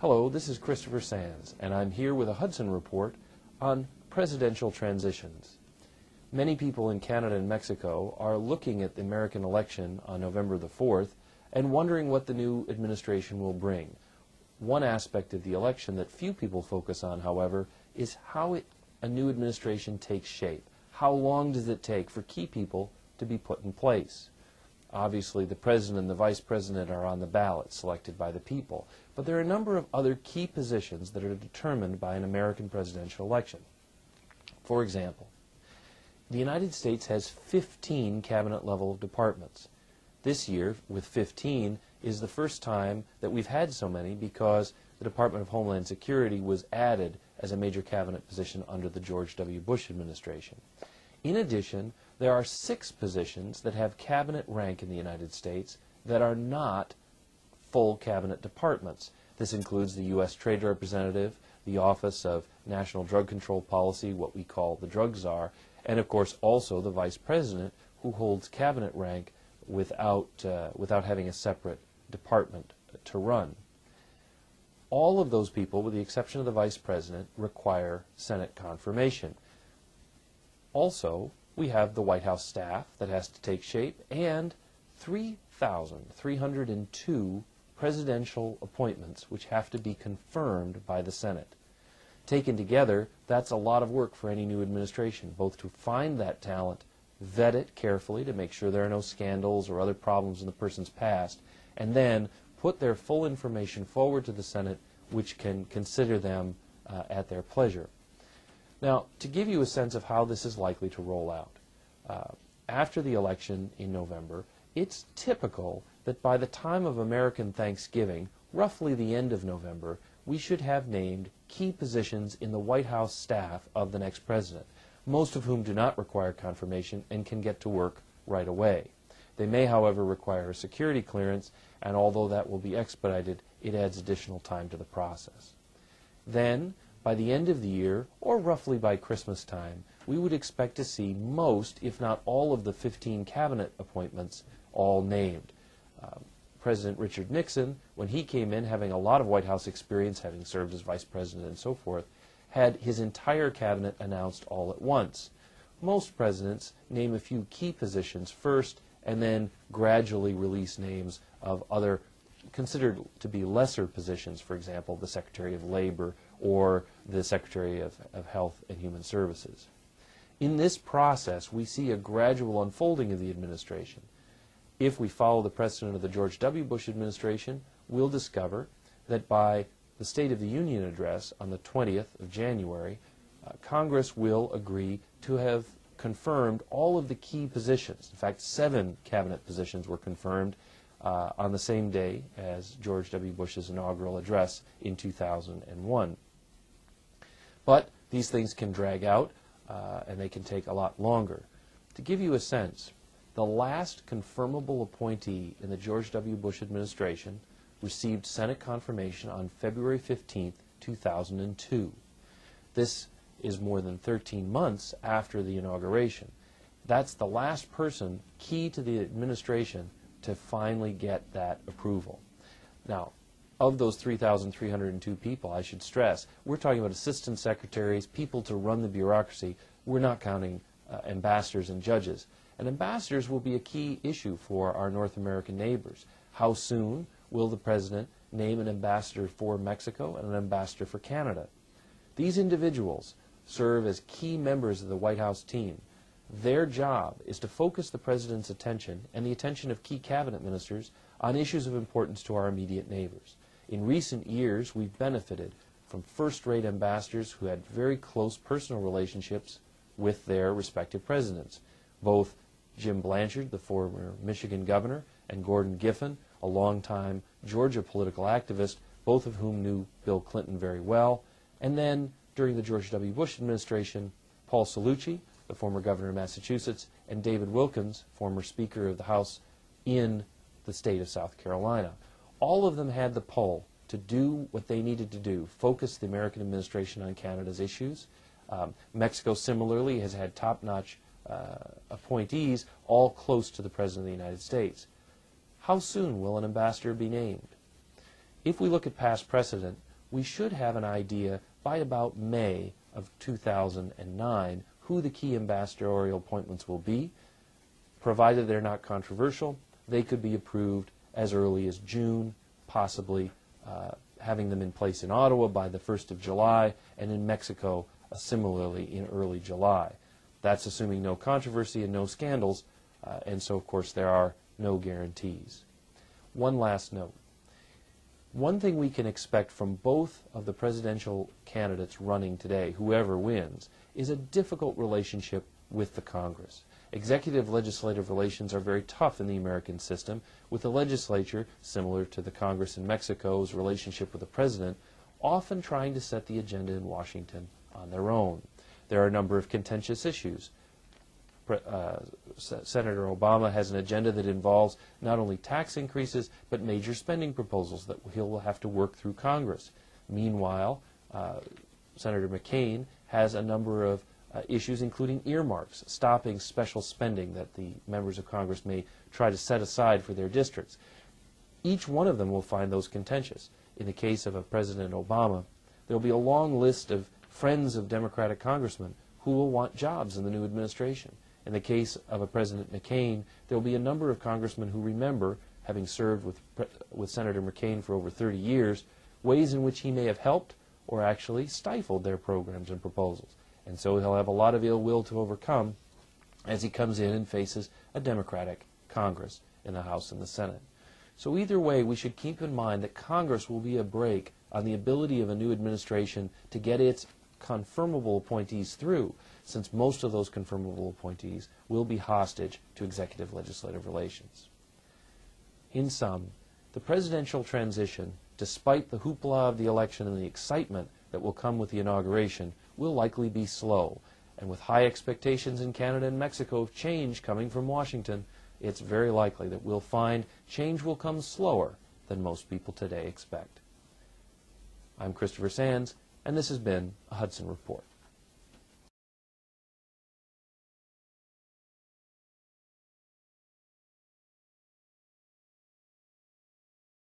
Hello, this is Christopher Sands, and I'm here with a Hudson report on presidential transitions. Many people in Canada and Mexico are looking at the American election on November the 4th and wondering what the new administration will bring. One aspect of the election that few people focus on, however, is how a new administration takes shape. How long does it take for key people to be put in place? Obviously, the president and the vice president are on the ballot, selected by the people. But there are a number of other key positions that are determined by an American presidential election. For example, the United States has 15 cabinet-level departments. This year, with 15, is the first time that we've had so many because the Department of Homeland Security was added as a major cabinet position under the George W. Bush administration. In addition, there are 6 positions that have cabinet rank in the United States that are not full cabinet departments. This includes the U.S. Trade Representative, the Office of National Drug Control Policy, what we call the Drug Czar, and of course also the Vice President, who holds cabinet rank without having a separate department to run. All of those people, with the exception of the Vice President, require Senate confirmation. Also, we have the White House staff that has to take shape, and 3,302 presidential appointments which have to be confirmed by the Senate. Taken together, that's a lot of work for any new administration, both to find that talent, vet it carefully to make sure there are no scandals or other problems in the person's past, and then put their full information forward to the Senate, which can consider them at their pleasure. Now, to give you a sense of how this is likely to roll out, after the election in November, it's typical that by the time of American Thanksgiving, roughly the end of November, we should have named key positions in the White House staff of the next president, most of whom do not require confirmation and can get to work right away. They may, however, require a security clearance, and although that will be expedited, it adds additional time to the process. Then, by the end of the year, or roughly by Christmas time, we would expect to see most, if not all, of the 15 cabinet appointments all named. President Richard Nixon, when he came in, having a lot of White House experience, having served as vice president and so forth, had his entire cabinet announced all at once. Most presidents name a few key positions first and then gradually release names of other considered to be lesser positions, for example, the Secretary of Labor or the Secretary of Health and Human Services. In this process, we see a gradual unfolding of the administration. If we follow the precedent of the George W. Bush administration, we'll discover that by the State of the Union address on the 20th of January, Congress will agree to have confirmed all of the key positions. In fact, 7 cabinet positions were confirmed on the same day as George W. Bush's inaugural address in 2001. But these things can drag out, and they can take a lot longer. To give you a sense, the last confirmable appointee in the George W. Bush administration received Senate confirmation on February 15, 2002. This is more than 13 months after the inauguration. That's the last person key to the administration to finally get that approval. Now, of those 3,302 people, I should stress, we're talking about assistant secretaries, people to run the bureaucracy. We're not counting ambassadors and judges. And ambassadors will be a key issue for our North American neighbors. How soon will the president name an ambassador for Mexico and an ambassador for Canada? These individuals serve as key members of the White House team. Their job is to focus the president's attention and the attention of key cabinet ministers on issues of importance to our immediate neighbors. In recent years, we've benefited from first-rate ambassadors who had very close personal relationships with their respective presidents. Both Jim Blanchard, the former Michigan governor, and Gordon Giffen, a longtime Georgia political activist, both of whom knew Bill Clinton very well. And then, during the George W. Bush administration, Paul Cellucci, the former governor of Massachusetts, and David Wilkins, former Speaker of the House in the state of South Carolina. All of them had the pull to do what they needed to do, focus the American administration on Canada's issues. Mexico similarly has had top-notch appointees, all close to the President of the United States. How soon will an ambassador be named? If we look at past precedent, we should have an idea by about May of 2009 who the key ambassadorial appointments will be. Provided they're not controversial, they could be approved as early as June, possibly having them in place in Ottawa by the 1st of July, and in Mexico similarly in early July. That's assuming no controversy and no scandals, and so of course there are no guarantees. One last note. One thing we can expect from both of the presidential candidates running today, whoever wins, is a difficult relationship with the Congress. Executive-legislative relations are very tough in the American system, with the legislature, similar to the Congress in Mexico's relationship with the president, often trying to set the agenda in Washington on their own. There are a number of contentious issues. Senator Obama has an agenda that involves not only tax increases, but major spending proposals that he'll have to work through Congress. Meanwhile, Senator McCain has a number of issues, including earmarks, stopping special spending that the members of Congress may try to set aside for their districts. Each one of them will find those contentious. In the case of President Obama, there will be a long list of friends of Democratic congressmen who will want jobs in the new administration. In the case of President McCain, there will be a number of congressmen who remember, having served with Senator McCain for over 30 years, ways in which he may have helped or actually stifled their programs and proposals. And so he'll have a lot of ill will to overcome as he comes in and faces a Democratic Congress in the House and the Senate. So either way, we should keep in mind that Congress will be a brake on the ability of a new administration to get its confirmable appointees through, since most of those confirmable appointees will be hostage to executive-legislative relations. In sum, the presidential transition, despite the hoopla of the election and the excitement that will come with the inauguration, will likely be slow. And with high expectations in Canada and Mexico of change coming from Washington, it's very likely that we'll find change will come slower than most people today expect. I'm Christopher Sands, and this has been a Hudson Report.